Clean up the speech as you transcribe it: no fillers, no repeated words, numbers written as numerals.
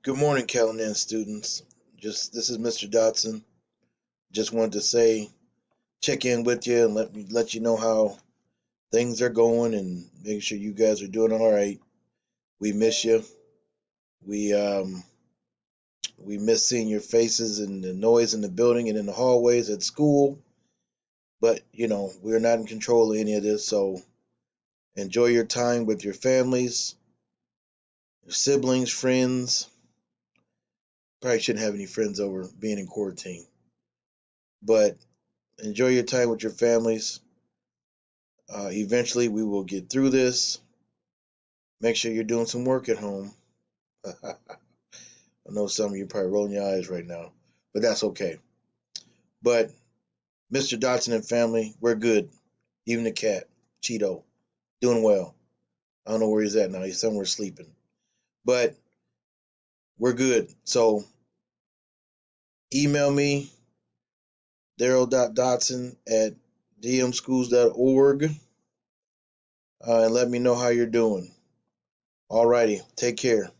Good morning, Callahan students. This is Mr. Dotson. Just wanted to say, check in with you and let you know how things are going and make sure you guys are doing all right. We miss you. We um we miss seeing your faces and the noise in the building and in the hallways at school. But we're not in control of any of this. So enjoy your time with your families, your siblings, friends. Probably shouldn't have any friends over being in quarantine, but enjoy your time with your families. Eventually, we will get through this. Make sure you're doing some work at home. I know some of you are probably rolling your eyes right now, but that's okay. But Mr. Dotson and family, we're good. Even the cat, Cheeto, doing well. I don't know where he's at now. He's somewhere sleeping. But we're good. So email me, daryl.dotson@dmschools.org, and let me know how you're doing. Alrighty, take care.